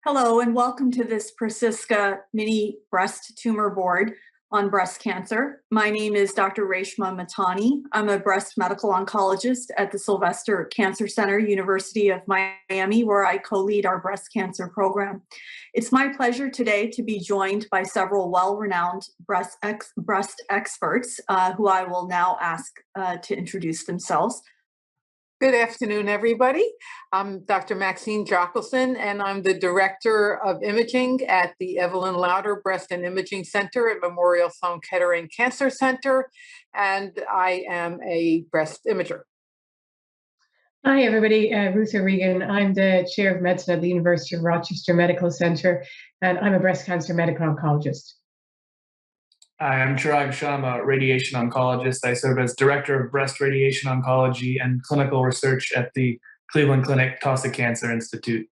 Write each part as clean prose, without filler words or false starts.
Hello, and welcome to this PrecisCa mini breast tumor board on breast cancer. My name is Dr. Reshma Matani. I'm a breast medical oncologist at the Sylvester Cancer Center, University of Miami, where I co-lead our breast cancer program. It's my pleasure today to be joined by several well-renowned breast experts who I will now ask to introduce themselves. Good afternoon, everybody. I'm Dr. Maxine Jockelson, and I'm the Director of Imaging at the Evelyn Lauder Breast and Imaging Center at Memorial Sloan Kettering Cancer Center, and I am a breast imager. Hi, everybody. Ruth O'Regan. I'm the Chair of Medicine at the University of Rochester Medical Center, and I'm a breast cancer medical oncologist. Hi, I'm Chirag Shah. I'm a radiation oncologist. I serve as Director of Breast Radiation Oncology and Clinical Research at the Cleveland Clinic Taussig Cancer Institute.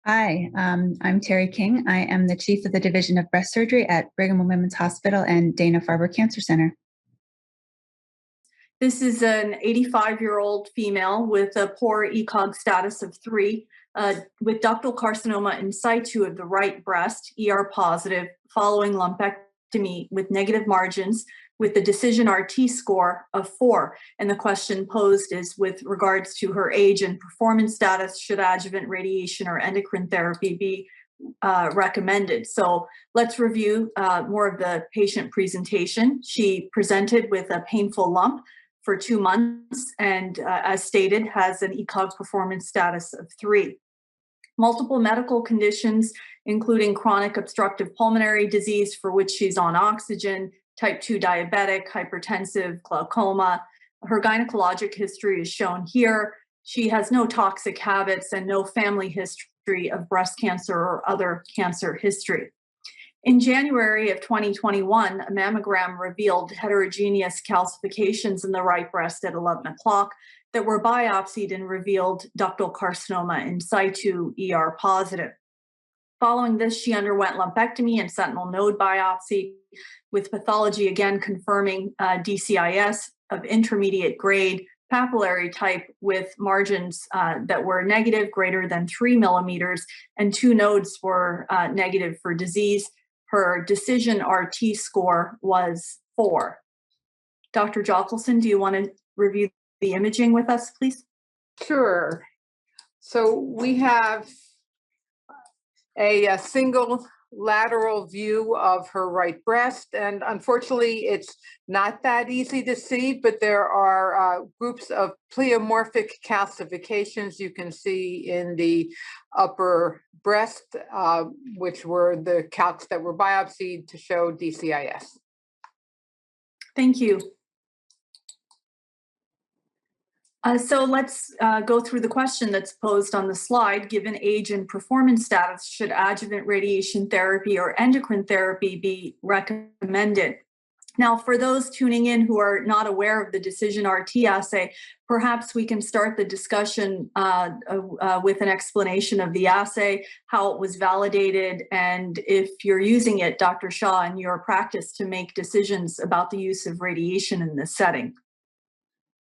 Hi, I'm Terry King. I am the Chief of the Division of Breast Surgery at Brigham and Women's Hospital and Dana-Farber Cancer Center. This is an 85-year-old female with a poor ECOG status of 3, with ductal carcinoma in situ of the right breast, ER positive, following lumpectomy with negative margins with the DCISionRTscore of 4. And the question posed is with regards to her age and performance status, should adjuvant radiation or endocrine therapy be recommended? So let's review more of the patient presentation. She presented with a painful lump for 2 months and as stated, has an ECOG performance status of 3. Multiple medical conditions, including chronic obstructive pulmonary disease for which she's on oxygen, type 2 diabetic, hypertensive, glaucoma. Her gynecologic history is shown here. She has no toxic habits and no family history of breast cancer or other cancer history. In January of 2021, a mammogram revealed heterogeneous calcifications in the right breast at 11 o'clock that were biopsied and revealed ductal carcinoma in situ, ER positive. Following this, she underwent lumpectomy and sentinel node biopsy, with pathology again confirming DCIS of intermediate grade, papillary type with margins that were negative, greater than 3 millimeters, and 2 nodes were negative for disease. Her DCISionRTscore was 4. Dr. Jockelson, do you want to review the imaging with us, please? Sure. So we have a single lateral view of her right breast, and unfortunately it's not that easy to see, but there are groups of pleomorphic calcifications you can see in the upper breast, which were the calcs that were biopsied to show DCIS. Thank you. So let's go through the question that's posed on the slide. Given age and performance status, should adjuvant radiation therapy or endocrine therapy be recommended? Now, for those tuning in who are not aware of the DCISionRT assay, perhaps we can start the discussion with an explanation of the assay, how it was validated, and if you're using it, Dr. Shah, in your practice to make decisions about the use of radiation in this setting.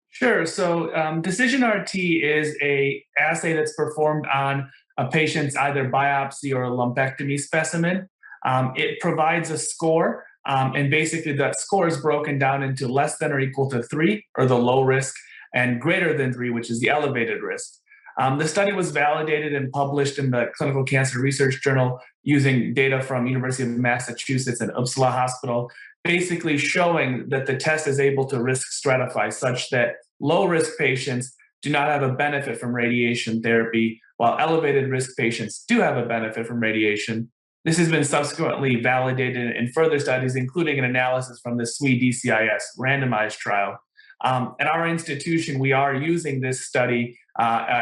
Sure. So DCISionRT is an assay that's performed on a patient's either biopsy or lumpectomy specimen. It provides a score, and basically that score is broken down into less than or equal to 3, or the low risk, and greater than 3, which is the elevated risk. The study was validated and published in the Clinical Cancer Research Journal using data from University of Massachusetts and Uppsala Hospital, basically showing that the test is able to risk stratify such that low-risk patients do not have a benefit from radiation therapy, while elevated risk patients do have a benefit from radiation. This has been subsequently validated in further studies, including an analysis from the SWE DCIS randomized trial. At our institution, we are using this study,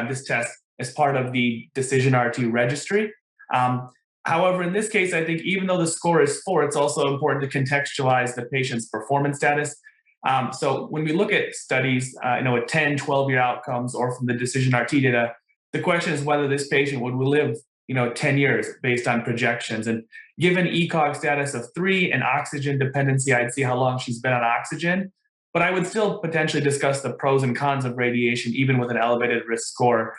this test, as part of the DCISionRT registry. However, in this case, I think even though the score is 4, it's also important to contextualize the patient's performance status. So when we look at studies, at 10, 12-year outcomes or from the DCISionRT data, the question is whether this patient would live, 10 years based on projections. And given ECOG status of 3 and oxygen dependency, I'd see how long she's been on oxygen. But I would still potentially discuss the pros and cons of radiation, even with an elevated risk score.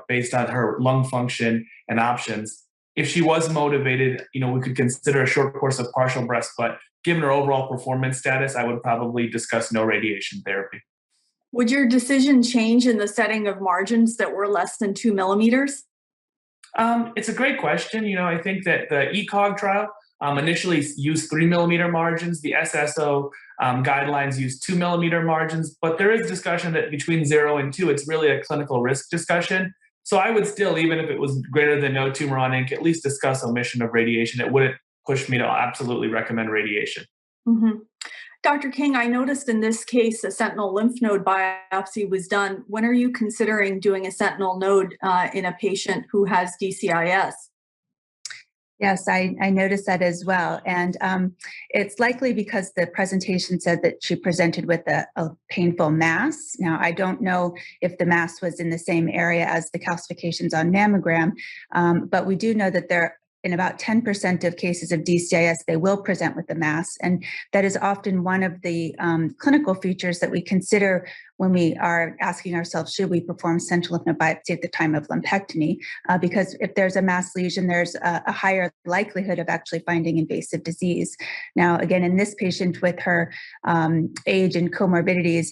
based on her lung function and options. If she was motivated, we could consider a short course of partial breast, but given her overall performance status, I would probably discuss no radiation therapy. Would your decision change in the setting of margins that were less than 2 millimeters? It's a great question. I think that the ECOG trial initially used 3 millimeter margins. The SSO guidelines use 2 millimeter margins, but there is discussion that between 0 and 2, it's really a clinical risk discussion. So I would still, even if it was greater than no tumor on ink, at least discuss omission of radiation. It wouldn't push me to absolutely recommend radiation. Mm-hmm. Dr. King, I noticed in this case a sentinel lymph node biopsy was done. When are you considering doing a sentinel node in a patient who has DCIS? Yes, I noticed that as well. And it's likely because the presentation said that she presented with a painful mass. Now, I don't know if the mass was in the same area as the calcifications on mammogram, but we do know that in about 10% of cases of DCIS, they will present with the mass. And that is often one of the clinical features that we consider when we are asking ourselves, should we perform central lymph node biopsy at the time of lumpectomy? Because if there's a mass lesion, there's a higher likelihood of actually finding invasive disease. Now, again, in this patient with her age and comorbidities,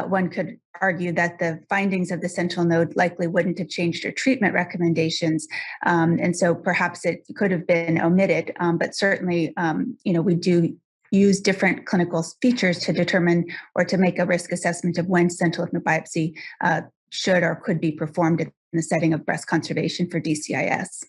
one could argue that the findings of the sentinel node likely wouldn't have changed her treatment recommendations. And so perhaps it could have been omitted, but certainly, we do use different clinical features to determine or to make a risk assessment of when sentinel lymph node biopsy should or could be performed in the setting of breast conservation for DCIS.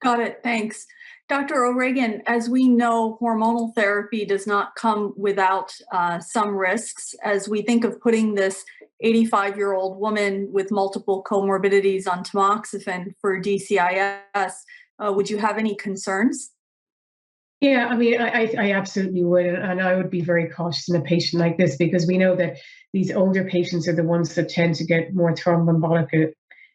Got it. Thanks. Dr. O'Regan, as we know, hormonal therapy does not come without some risks. As we think of putting this 85-year-old woman with multiple comorbidities on tamoxifen for DCIS, would you have any concerns? Yeah, I mean, I absolutely would. And I would be very cautious in a patient like this because we know that these older patients are the ones that tend to get more thromboembolic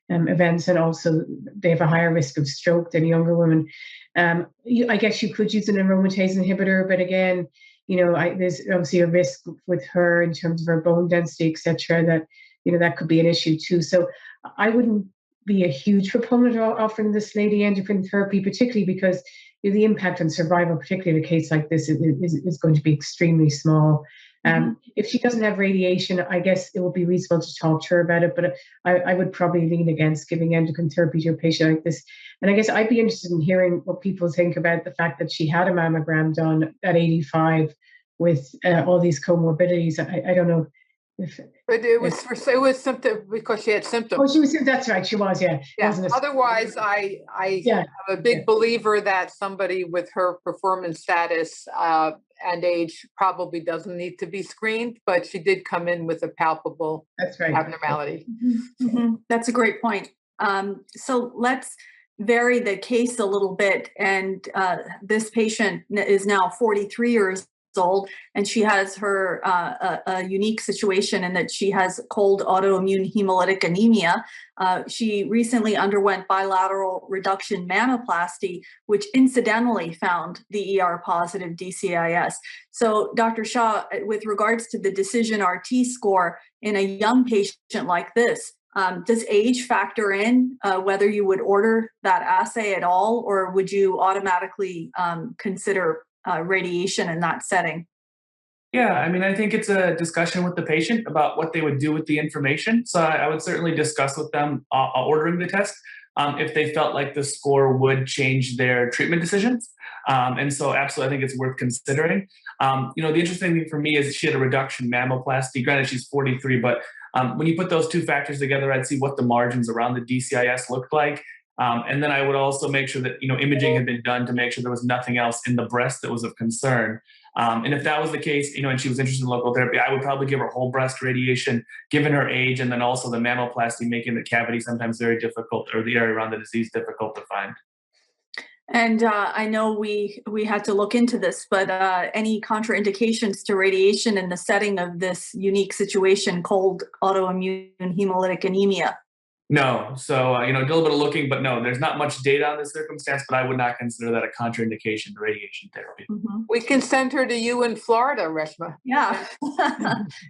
events, and also they have a higher risk of stroke than younger women. I guess you could use an aromatase inhibitor, but again, there's obviously a risk with her in terms of her bone density, et cetera, that, that could be an issue too. So I wouldn't be a huge proponent of offering this lady endocrine therapy, particularly because the impact on survival, particularly in a case like this, is going to be extremely small. If she doesn't have radiation, I guess it would be reasonable to talk to her about it, but I would probably lean against giving endocrine therapy to a patient like this. And I guess I'd be interested in hearing what people think about the fact that she had a mammogram done at 85 with all these comorbidities. I don't know if... But it was symptom because she had symptoms. Oh, she was. That's right. She was. Yeah. Otherwise, I am a big believer that somebody with her performance status and age probably doesn't need to be screened. But she did come in with a palpable abnormality. Mm-hmm. That's a great point. So let's vary the case a little bit. And this patient is now 43 years old, and she has her a unique situation in that she has cold autoimmune hemolytic anemia. She recently underwent bilateral reduction mamoplasty, which incidentally found the ER-positive DCIS. So, Dr. Shah, with regards to the DCISionRTscore in a young patient like this, does age factor in whether you would order that assay at all, or would you automatically consider radiation in that setting? Yeah, I mean, I think it's a discussion with the patient about what they would do with the information. So I would certainly discuss with them ordering the test if they felt like the score would change their treatment decisions. And so absolutely, I think it's worth considering. The interesting thing for me is she had a reduction mammoplasty. Granted, she's 43, but when you put those two factors together, I'd see what the margins around the DCIS looked like. And then I would also make sure that, imaging had been done to make sure there was nothing else in the breast that was of concern. And if that was the case, and she was interested in local therapy, I would probably give her whole breast radiation, given her age, and then also the mammoplasty, making the cavity sometimes very difficult, or the area around the disease difficult to find. And I know we had to look into this, but any contraindications to radiation in the setting of this unique situation, cold autoimmune hemolytic anemia? No. So, did a little bit of looking, but no, there's not much data on this circumstance, but I would not consider that a contraindication to radiation therapy. Mhm. We can send her to you in Florida, Reshma. Yeah,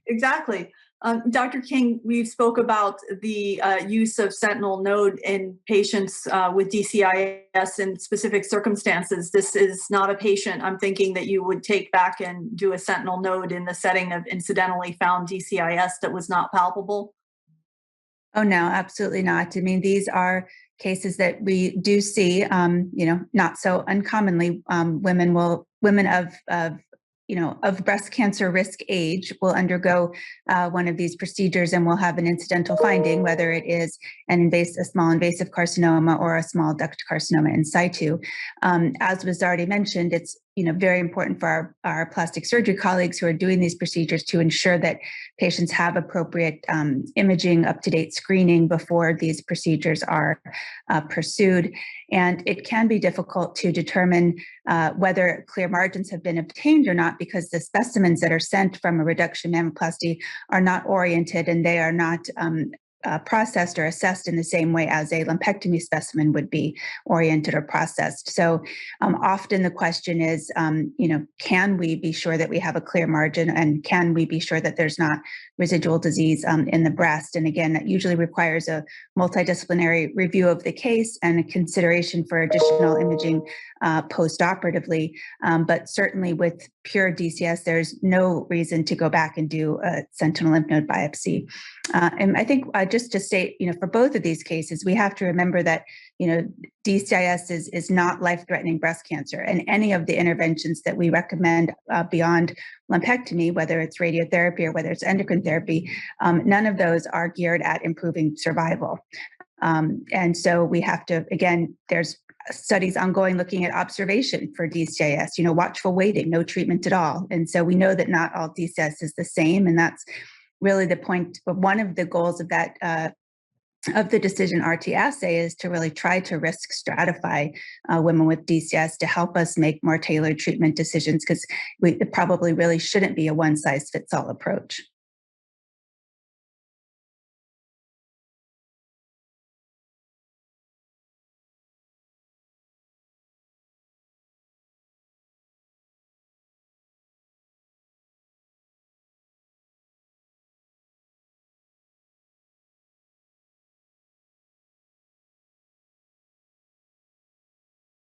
exactly. Dr. King, we've spoke about the use of sentinel node in patients with DCIS in specific circumstances. This is not a patient I'm thinking that you would take back and do a sentinel node in the setting of incidentally found DCIS that was not palpable. Oh, no, absolutely not. I mean, these are cases that we do see, not so uncommonly. Women of breast cancer risk age will undergo one of these procedures and will have an incidental finding, whether it is a small invasive carcinoma or a small duct carcinoma in situ. As was already mentioned, it's very important for our plastic surgery colleagues who are doing these procedures to ensure that patients have appropriate imaging, up-to-date screening before these procedures are pursued. And it can be difficult to determine whether clear margins have been obtained or not, because the specimens that are sent from a reduction mammoplasty are not oriented and they are not processed or assessed in the same way as a lumpectomy specimen would be oriented or processed. So often the question is, can we be sure that we have a clear margin, and can we be sure that there's not residual disease in the breast? And again, that usually requires a multidisciplinary review of the case and a consideration for additional imaging post-operatively. But certainly with pure DCIS, there's no reason to go back and do a sentinel lymph node biopsy. And I think just to state, for both of these cases, we have to remember that, DCIS is not life-threatening breast cancer, and any of the interventions that we recommend beyond lumpectomy, whether it's radiotherapy or whether it's endocrine therapy, none of those are geared at improving survival. And so we have to, again, there's studies ongoing looking at observation for DCIS, watchful waiting, no treatment at all. And so we know that not all DCIS is the same, and that's really the point. But one of the goals of that of the DCISionRT assay is to really try to risk stratify women with DCIS to help us make more tailored treatment decisions, because it probably really shouldn't be a one-size-fits-all approach.